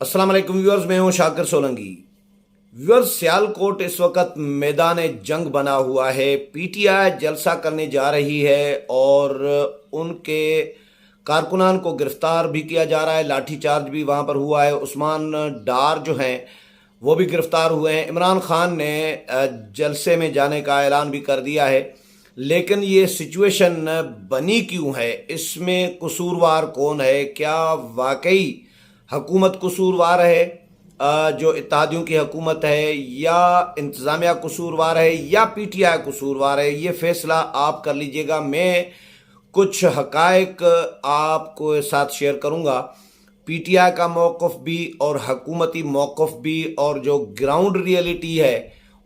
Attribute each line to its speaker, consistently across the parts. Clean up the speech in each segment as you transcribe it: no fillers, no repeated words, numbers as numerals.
Speaker 1: अस्सलाम वालेकुम व्यूअर्स, मैं हूं शाकिर सोलंकी। व्यूअर्स, सियालकोट इस वक्त मैदान जंग बना हुआ है। पीटीआई जलसा करने जा रही है और उनके कारकुनान को गिरफ्तार भी किया जा रहा है। लाठीचार्ज भी वहां पर हुआ है। उस्मान डार जो हैं वो भी गिरफ्तार हुए हैं। इमरान खान ने जलसे में जाने का ऐलान भी कर दिया है, लेकिन ये सिचुएशन बनी क्यों है, इसमें कसूरवार कौन है? क्या वाकई हुकूमत कसूरवार है, जो इत्तेहादियों की हुकूमत है, या इंतज़ामिया कसूरवार है, या पीटीआई कसूरवार है? ये फैसला आप कर लीजिएगा। मैं कुछ हकायक आपको साथ शेयर करूंगा, पीटीआई का मौक़िफ़ भी और हुकूमती मौक़िफ़ भी, और जो ग्राउंड रियलिटी है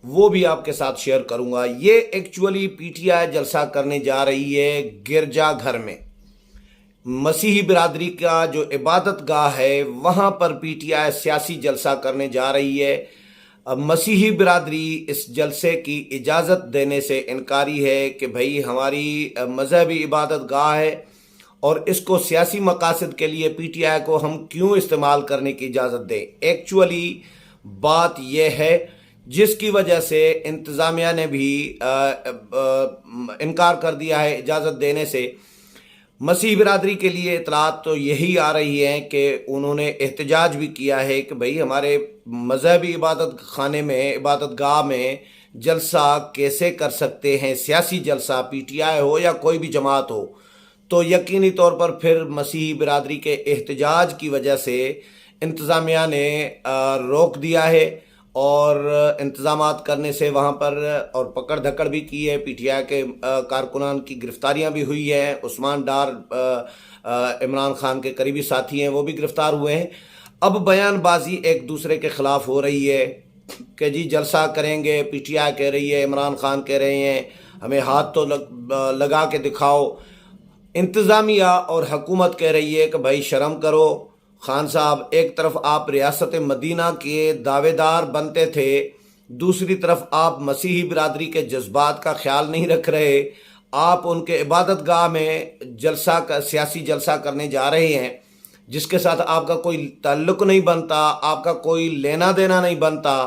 Speaker 1: वो भी आपके साथ शेयर करूंगा। ये एक्चुअली पीटीआई जलसा करने जा रही है गिरजा घर में। मसीही बिरादरी का जो इबादत गाह है वहाँ पर पीटीआई सियासी जलसा करने जा रही है। अब मसीही बिरादरी इस जलसे की इजाज़त देने से इनकारी है कि भाई हमारी मजहबी इबादत गाह है और इसको सियासी मकासद के लिए पीटीआई को हम क्यों इस्तेमाल करने की इजाज़त दें। एक्चुअली बात यह है जिसकी वजह से इंतज़ामिया ने भी इनकार कर दिया है इजाज़त देने से। मसीह बिरादरी के लिए इतलात तो यही आ रही है कि उन्होंने एहतजाज भी किया है कि भाई हमारे मजहबी इबादत खाने में, इबादत गाह में जलसा कैसे कर सकते हैं, सियासी जलसा, पीटीआई हो या कोई भी जमात हो। तो यकीनी तौर पर फिर मसीही बिरादरी के एहतजाज की वजह से इंतज़ामिया ने रोक दिया है और इंतज़ामात करने से वहाँ पर और पकड़ धकड़ भी की है। पीटीआई के कारकुनान की गिरफ्तारियाँ भी हुई हैं। उस्मान डार इमरान खान के करीबी साथी हैं, वो भी गिरफ्तार हुए हैं। अब बयानबाजी एक दूसरे के ख़िलाफ़ हो रही है कि जी जलसा करेंगे, पीटीआई कह रही है, इमरान खान कह रहे हैं हमें हाथ तो लगा के दिखाओ। इंतज़ामिया और हुकूमत कह रही है कि भाई शर्म करो। खान साहब, एक तरफ आप रियासत मदीना के दावेदार बनते थे, दूसरी तरफ आप मसीही बिरादरी के जज्बात का ख्याल नहीं रख रहे। आप उनके इबादत गाह में सियासी जलसा करने जा रहे हैं जिसके साथ आपका कोई ताल्लुक़ नहीं बनता, आपका कोई लेना देना नहीं बनता,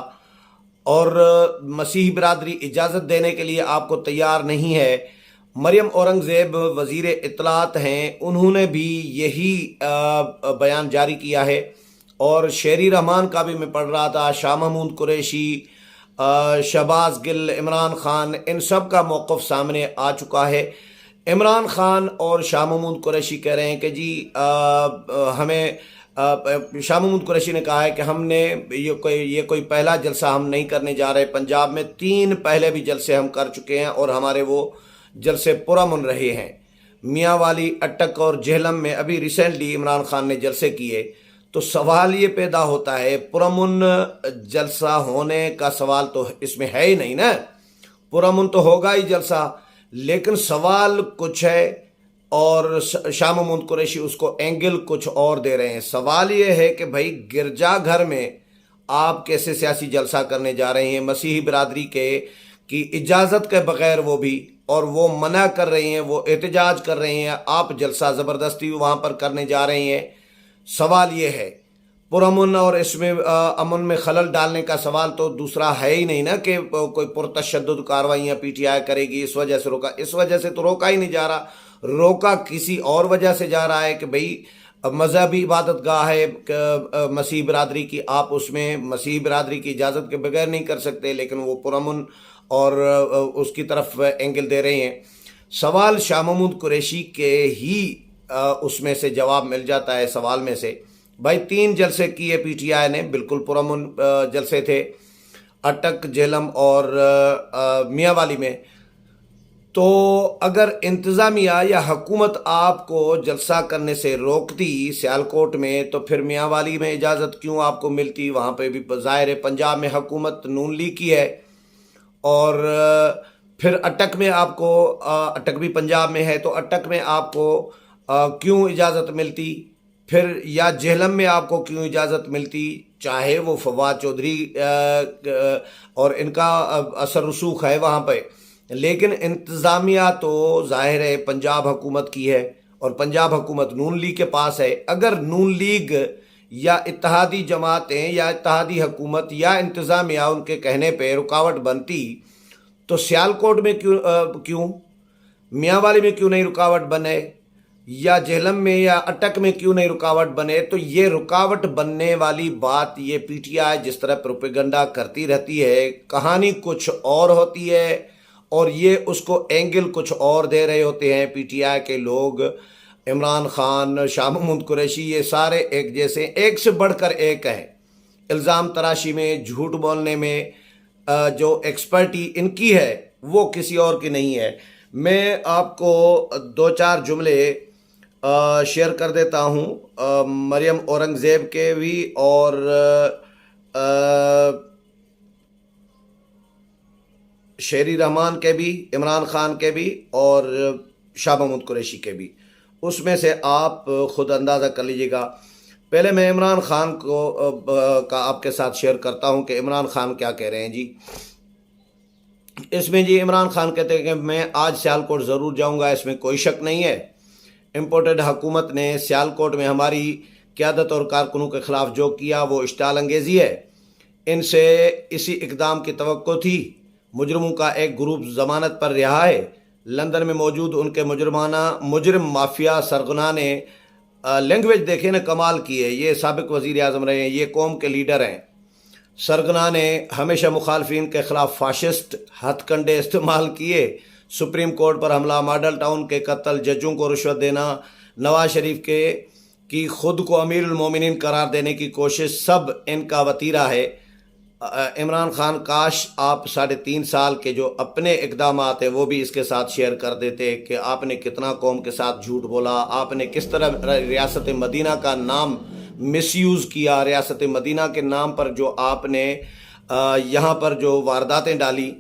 Speaker 1: और मसीही बिरादरी इजाज़त देने के लिए आपको तैयार नहीं है। मरियम औरंगज़ेब वज़ीर इत्तलात हैं, उन्होंने भी यही बयान जारी किया है। और शेरी रहमान का भी मैं पढ़ रहा था, शाह महमूद कुरैशी, शहबाज गिल, इमरान खान, इन सब का मौक़िफ़ सामने आ चुका है। इमरान खान और शाह महमूद कुरैशी कह रहे हैं कि जी शाह महमूद कुरैशी ने कहा है कि हमने ये कोई पहला जलसा हम नहीं करने जा रहे। पंजाब में 3 पहले भी जलसे हम कर चुके हैं और हमारे वो जलसे पुरअमन रहे हैं। मियाँ वाली, अटक और जेहलम में अभी रिसेंटली इमरान खान ने जलसे किए। तो सवाल ये पैदा होता है, पुरअमन जलसा होने का सवाल तो इसमें है ही नहीं ना। पुरअमन तो होगा ही जलसा, लेकिन सवाल कुछ है और शाह महमूद कुरैशी उसको एंगल कुछ और दे रहे हैं। सवाल ये है कि भाई गिरजा घर में आप कैसे सियासी जलसा करने जा रहे हैं मसीही बिरादरी की इजाज़त के बगैर, वो भी, और वो मना कर रहे हैं, वो एहतजाज कर रहे हैं, आप जलसा ज़बरदस्ती वहाँ पर करने जा रहे हैं। सवाल ये है, पुरअमन और इसमें अमन में खलल डालने का सवाल तो दूसरा है ही नहीं ना कि कोई पुरतशद्दुद कार्रवाइयाँ पीटीआई करेगी इस वजह से रोका। इस वजह से तो रोका ही नहीं जा रहा, रोका किसी और वजह से जा रहा है कि भाई मजहबी इबादत गाह है मसीह बिरादरी की, आप उसमें मसीह बिरादरी की इजाज़त के बगैर नहीं कर सकते, लेकिन वो पुरअमन और उसकी तरफ एंगल दे रहे हैं। सवाल शाह महमूद कुरैशी के ही उसमें से जवाब मिल जाता है सवाल में से। भाई 3 जलसे किए पीटीआई ने, बिल्कुल पुरअमन जलसे थे, अटक, जेहलम और मियाँ वाली में। तो अगर इंतज़ामिया या हुकूमत आपको जलसा करने से रोकती सियालकोट में, तो फिर मियाँ वाली में इजाज़त क्यों आपको मिलती? वहाँ पे भी ज़ाहिर है पंजाब में हुकूमत नून लीग की है, और फिर अटक में आपको, अटक भी पंजाब में है, तो अटक में आपको क्यों इजाज़त मिलती? फिर या जेहलम में आपको क्यों इजाज़त मिलती? चाहे वो फवाद चौधरी और इनका असर रसूख है वहाँ पे, लेकिन इंतज़ामिया तो ज़ाहिर है पंजाब हुकूमत की है और पंजाब हुकूमत नून लीग के पास है। अगर नून लीग یا اتحادی جماعتیں یا اتحادی حکومت یا انتظامیہ ان کے کہنے پہ رکاوٹ بنتی تو سیالکوٹ میں کیوں میاں والی میں کیوں نہیں رکاوٹ بنے، یا جہلم میں یا اٹک میں کیوں نہیں رکاوٹ بنے؟ تو یہ رکاوٹ بننے والی بات یہ پی ٹی آئی جس طرح پروپیگنڈا کرتی رہتی ہے، کہانی کچھ اور ہوتی ہے اور یہ اس کو اینگل کچھ اور دے رہے ہوتے ہیں پی ٹی آئی کے لوگ۔ عمران خان، شاہ محمود قریشی، یہ سارے ایک جیسے، ایک سے بڑھ کر ایک ہیں الزام تراشی میں، جھوٹ بولنے میں۔ جو ایکسپرٹی ان کی ہے وہ کسی اور کی نہیں ہے۔ میں آپ کو دو چار جملے شیئر کر دیتا ہوں مریم اورنگزیب کے بھی اور شیری رحمان کے بھی، عمران خان کے بھی اور شاہ محمود قریشی کے بھی، اس میں سے آپ خود اندازہ کر لیجئے گا۔ پہلے میں عمران خان کا آپ کے ساتھ شیئر کرتا ہوں کہ عمران خان کیا کہہ رہے ہیں جی۔ اس میں جی عمران خان کہتے ہیں کہ میں آج سیالکوٹ ضرور جاؤں گا، اس میں کوئی شک نہیں ہے۔ امپورٹڈ حکومت نے سیالکوٹ میں ہماری قیادت اور کارکنوں کے خلاف جو کیا وہ اشتعال انگیزی ہے۔ ان سے اسی اقدام کی توقع تھی۔ مجرموں کا ایک گروپ ضمانت پر رہا ہے۔ لندن میں موجود ان کے مجرم مافیا سرغنہ نے لینگویج دیکھے نا کمال کی ہے۔ یہ سابق وزیر اعظم رہے ہیں، یہ قوم کے لیڈر ہیں۔ سرغنہ نے ہمیشہ مخالفین کے خلاف فاشسٹ ہتھ کنڈے استعمال کیے۔ سپریم کورٹ پر حملہ، ماڈل ٹاؤن کے قتل، ججوں کو رشوت دینا، نواز شریف کی خود کو امیر المومنین قرار دینے کی کوشش، سب ان کا وتیرہ ہے۔ عمران خان کاش آپ 3.5 سال کے جو اپنے اقدامات ہیں وہ بھی اس کے ساتھ شیئر کر دیتے کہ آپ نے کتنا قوم کے ساتھ جھوٹ بولا، آپ نے کس طرح ریاست مدینہ کا نام مس یوز کیا، ریاست مدینہ کے نام پر جو آپ نے یہاں پر جو وارداتیں ڈالی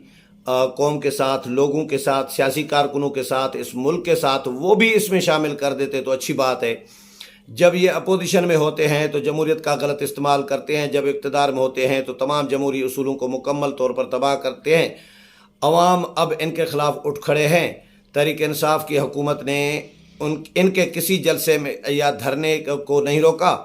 Speaker 1: قوم کے ساتھ، لوگوں کے ساتھ، سیاسی کارکنوں کے ساتھ، اس ملک کے ساتھ، وہ بھی اس میں شامل کر دیتے تو اچھی بات ہے۔ جب یہ اپوزیشن میں ہوتے ہیں تو جمہوریت کا غلط استعمال کرتے ہیں، جب اقتدار میں ہوتے ہیں تو تمام جمہوری اصولوں کو مکمل طور پر تباہ کرتے ہیں۔ عوام اب ان کے خلاف اٹھ کھڑے ہیں۔ تحریک انصاف کی حکومت نے ان کے کسی جلسے میں یا دھرنے کو نہیں روکا۔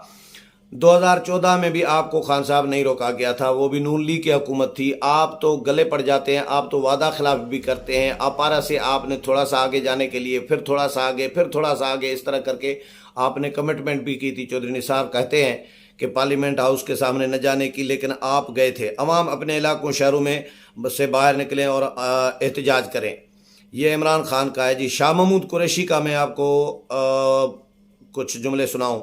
Speaker 1: 2014 میں بھی آپ کو خان صاحب نہیں روکا گیا تھا، وہ بھی نون لیگ کی حکومت تھی۔ آپ تو گلے پڑ جاتے ہیں، آپ تو وعدہ خلاف بھی کرتے ہیں۔ اپارا سے آپ نے تھوڑا سا آگے جانے کے لیے، پھر تھوڑا سا آگے، پھر تھوڑا سا آگے، اس طرح کر کے آپ نے کمٹمنٹ بھی کی تھی۔ چودھری نثار کہتے ہیں کہ پارلیمنٹ ہاؤس کے سامنے نہ جانے کی، لیکن آپ گئے تھے۔ عوام اپنے علاقوں، شہروں میں سے باہر نکلیں اور احتجاج کریں۔ یہ عمران خان کا ہے جی۔ شاہ محمود قریشی کا میں آپ کو کچھ جملے سناؤں۔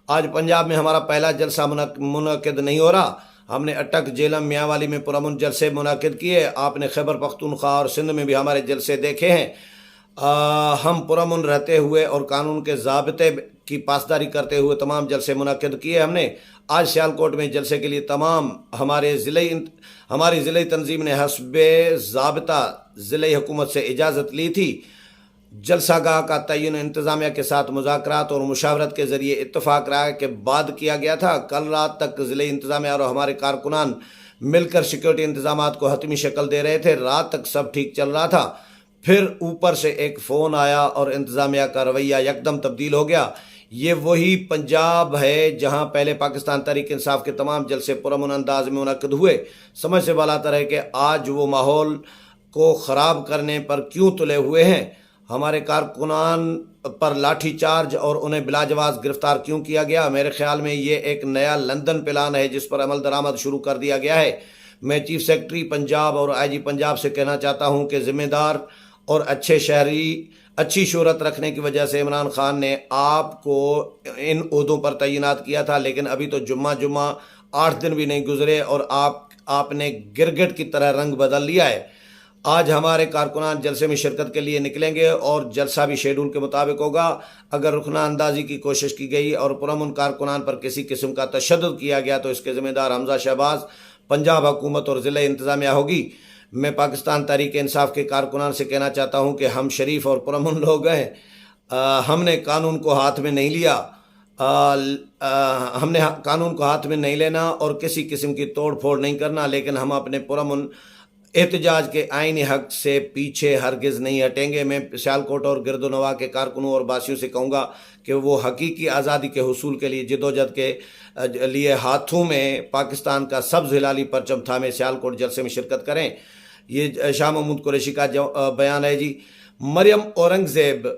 Speaker 1: آج پنجاب میں ہمارا پہلا جلسہ منعقد نہیں ہو رہا۔ ہم نے اٹک، جہلم، میاں والی میں پرامن جلسے منعقد کیے۔ آپ نے خیبر پختونخوا اور سندھ میں بھی ہمارے جلسے دیکھے ہیں۔ ہم پرامن رہتے ہوئے اور قانون کے ضابطے کی پاسداری کرتے ہوئے تمام جلسے منعقد کیے ہم نے۔ آج سیالکوٹ میں جلسے کے لیے تمام ہماری ضلعی تنظیم نے حسب ضابطہ ضلعی حکومت سے اجازت لی تھی۔ جلسہ گاہ کا تعین انتظامیہ کے ساتھ مذاکرات اور مشاورت کے ذریعے اتفاق رائے کے بعد کیا گیا تھا۔ کل رات تک ضلعی انتظامیہ اور ہمارے کارکنان مل کر سیکورٹی انتظامات کو حتمی شکل دے رہے تھے۔ رات تک سب ٹھیک چل رہا تھا، پھر اوپر سے ایک فون آیا اور انتظامیہ کا رویہ یکدم تبدیل ہو گیا۔ یہ وہی پنجاب ہے جہاں پہلے پاکستان تحریک انصاف کے تمام جلسے پرامن انداز میں منعقد ہوئے۔ سمجھ سے بالاتر ہے کہ آج وہ ماحول کو خراب کرنے پر کیوں تلے ہوئے ہیں۔ ہمارے کارکنان پر لاٹھی چارج اور انہیں بلا جواز گرفتار کیوں کیا گیا؟ میرے خیال میں یہ ایک نیا لندن پلان ہے جس پر عمل درآمد شروع کر دیا گیا ہے۔ میں چیف سیکرٹری پنجاب اور آئی جی پنجاب سے کہنا چاہتا ہوں کہ ذمہ دار اور اچھی شہرت رکھنے کی وجہ سے عمران خان نے آپ کو ان عہدوں پر تعینات کیا تھا، لیکن ابھی تو جمعہ 8 دن بھی نہیں گزرے اور آپ نے گرگٹ کی طرح رنگ بدل لیا ہے۔ آج ہمارے کارکنان جلسے میں شرکت کے لیے نکلیں گے اور جلسہ بھی شیڈول کے مطابق ہوگا۔ اگر رکنہ اندازی کی کوشش کی گئی اور پرامن کارکنان پر کسی قسم کا تشدد کیا گیا تو اس کے ذمہ دار حمزہ شہباز، پنجاب حکومت اور ضلع انتظامیہ ہوگی۔ میں پاکستان تحریک انصاف کے کارکنان سے کہنا چاہتا ہوں کہ ہم شریف اور پرامن لوگ ہیں۔ ہم نے قانون کو ہاتھ میں نہیں لیا، ہم نے قانون کو ہاتھ میں نہیں لینا اور کسی قسم کی توڑ پھوڑ نہیں کرنا، لیکن ہم اپنے پرامن एहतजाज के आईनी हक से पीछे हरगिज़ नहीं हटेंगे। मैं सियालकोट और गिरदोनवा के कारकुनों और बासियों से कहूँगा कि वो हकीकी आज़ादी के हुसूल के लिए जदोजहद के लिए हाथों में पाकिस्तान का सब्ज़ हिलाली परचम थामे सियालकोट जलसे में शिरकत करें। ये शाह महमूद कुरैशी का बयान है जी। मरियम औरंगज़ेब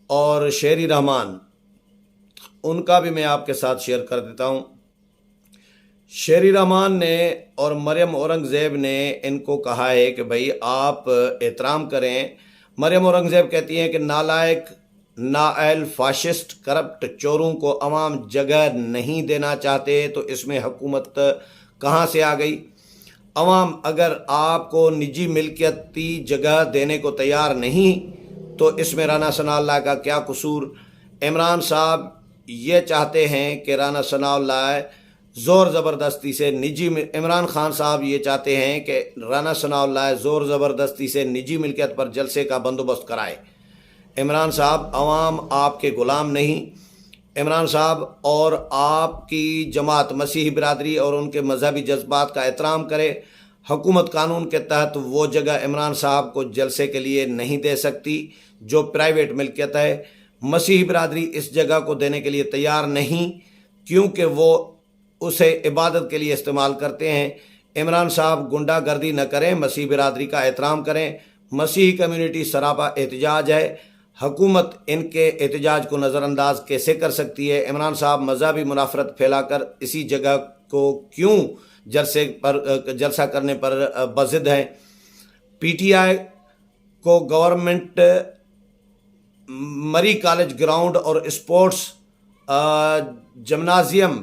Speaker 1: और शेरी रहमान, उनका भी मैं आपके साथ शेयर कर देता हूँ। शेरी रहमान ने और मरियम औरंगज़ेब ने इनको कहा है कि भाई आप एहतराम करें। मरियम औरंगज़ेब कहती हैं कि नालायक, नाअहल, फाशिस्ट, करप्ट चोरों को अवाम जगह नहीं देना चाहते, तो इसमें हुकूमत कहाँ से आ गई? अवाम अगर आपको निजी मिल्कियती जगह देने को तैयार नहीं, तो इसमें राना सनाउल्लाह का क्या कसूर? इमरान साहब ये चाहते हैं कि राना सनाउल्लाह ज़ोर ज़बरदस्ती से इमरान खान साहब ये चाहते हैं कि राना सनाउल्लाह ज़ोर ज़बरदस्ती से निजी मिल्कियत पर जलसे का बंदोबस्त कराए। इमरान साहब, अवाम आपके ग़ुलाम नहीं। इमरान साहब और आपकी जमात मसीही बिरादरी और उनके मजहबी जज्बात का एहतराम करे। हुकूमत कानून के तहत वो जगह इमरान साहब को जलसे के लिए नहीं दे सकती जो प्राइवेट मिल्कियत है। मसीही बिरादरी इस जगह को देने के लिए तैयार नहीं, क्योंकि वो उसे इबादत के लिए इस्तेमाल करते हैं। इमरान साहब गुंडागर्दी न करें, मसीह बिरादरी का एहतराम करें। मसीही कम्युनिटी सरापा एहतजाज है, हुकूमत इनके एहतजाज को नज़रअंदाज कैसे कर सकती है? इमरान साहब मजहबी मुनाफरत फैलाकर इसी जगह को क्यों जलसा करने पर बज़िद हैं? पीटीआई को गवर्नमेंट मरी कॉलेज ग्राउंड और स्पोर्ट्स जिम्नाजियम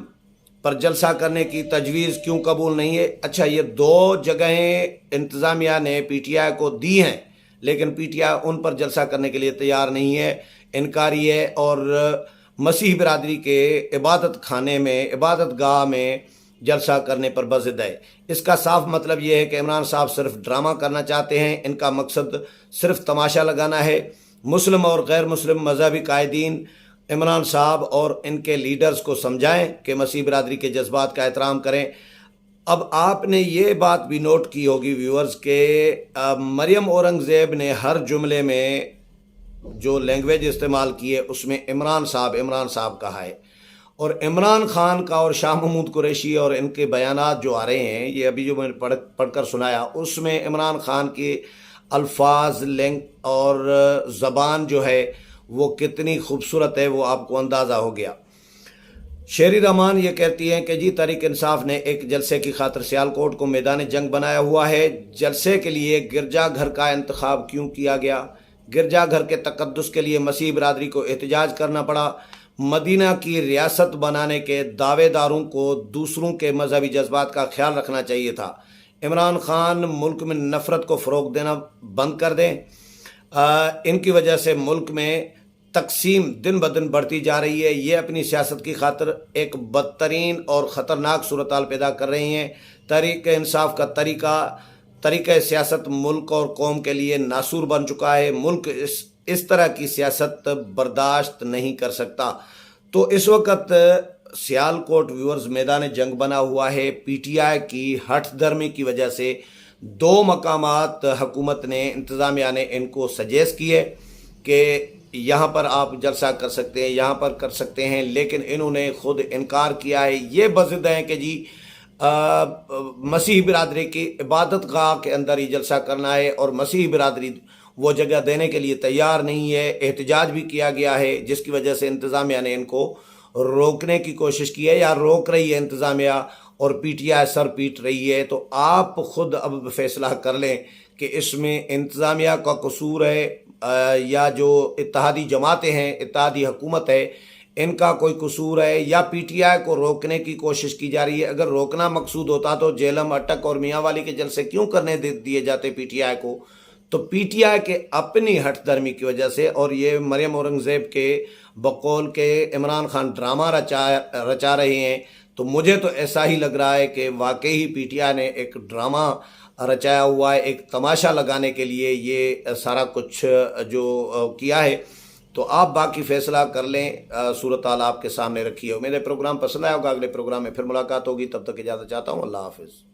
Speaker 1: पर जलसा करने की तजवीज़ क्यों कबूल नहीं है? अच्छा, ये दो जगहें इंतज़ामिया ने पीटीआई को दी हैं, लेकिन पीटीआई उन पर जलसा करने के लिए तैयार नहीं है, इनकारी है और मसीह बिरादरी के इबादत खाने में, इबादत गाह में जलसा करने पर बज़िद है। इसका साफ मतलब ये है कि इमरान साहब सिर्फ ड्रामा करना चाहते हैं, इनका मकसद सिर्फ तमाशा लगाना है। मुस्लिम और गैर मुस्लिम मजहबी कायदीन इमरान साहब और इनके लीडर्स को समझाएं कि मसीह बिरादरी के जज्बात का एहतराम करें। अब आपने ये बात भी नोट की होगी व्यूअर्स के मरियम औरंगज़ेब ने हर जुमले में जो लैंग्वेज इस्तेमाल की है उसमें इमरान साहब कहा है, और इमरान खान का और शाह महमूद कुरैशी और इनके बयानात जो आ रहे हैं, ये अभी जो मैंने पढ़कर सुनाया, उसमें इमरान खान के अल्फाज और ज़बान जो है वो कितनी खूबसूरत है वो आपको अंदाज़ा हो गया। शेरी रहमान ये कहती हैं कि जी तहरीक इंसाफ ने एक जलसे की खातिर सियालकोट को मैदान जंग बनाया हुआ है। जलसे के लिए गिरजा घर का इंतखाब क्यों किया गया? गिरजा घर के तकद्दुस के लिए मसीह बिरादरी को एहतजाज करना पड़ा। मदीना की रियासत बनाने के दावेदारों को दूसरों के मजहबी जज्बात का ख्याल रखना चाहिए था। इमरान खान मुल्क में नफ़रत को फ़रोग देना बंद कर दें। इनकी वजह से मुल्क में तकसीम दिन ब दिन बढ़ती जा रही है। ये अपनी सियासत की खातिर एक बदतरीन और ख़तरनाक सूरत हाल पैदा कर रही हैं। तहरीक इंसाफ का तरीक़ा सियासत मुल्क और कौम के लिए नासूर बन चुका है। मुल्क इस तरह की सियासत बर्दाश्त नहीं कर सकता। तो इस वक्त सियालकोट व्यूअर्स मैदान जंग बना हुआ है। पीटीआई की हठ धर्मी की वजह से दो मकामात हुकूमत ने, इंतज़ामिया ने इनको सजेस्ट किए कि यहाँ पर आप जलसा कर सकते हैं, यहाँ पर कर सकते हैं, लेकिन इन्होंने खुद इनकार किया है। ये बज़िद हैं कि जी मसीह बिरादरी की इबादत गाह के अंदर ही जलसा करना है, और मसीह बिरादरी वो जगह देने के लिए तैयार नहीं है। एहतजाज भी किया गया है, जिसकी वजह से इंतज़ामिया ने इनको रोकने की कोशिश की है, या रोक रही है इंतज़ामिया, और पीटीआई सर पीट रही है। तो आप खुद अब फैसला कर लें कि इसमें इंतज़ामिया का कसूर है या जो इत्तेहादी जमातें हैं, इत्तेहादी हुकूमत है, इनका कोई कसूर है, या पीटीआई को रोकने की कोशिश की जा रही है। अगर रोकना मकसूद होता तो जेलम, अटक और मियांवाली के जलसे क्यों करने दिए जाते पीटीआई को? तो पीटीआई के अपनी हठ धर्मी की वजह से, और ये मरियम औरंगज़ेब के बकौल के इमरान खान ड्रामा रचा रहे हैं, तो मुझे तो ऐसा ही लग रहा है कि वाकई ही पीटीआई ने एक ड्रामा रचाया हुआ है, एक तमाशा लगाने के लिए ये सारा कुछ जो किया है। तो आप बाकी फैसला कर लें, सूरत हाल आपके सामने रखी है। मेरे प्रोग्राम पसंद आया होगा, अगले प्रोग्राम में फिर मुलाकात होगी। तब तक इजाज़त चाहता हूँ। अल्लाह हाफिज़।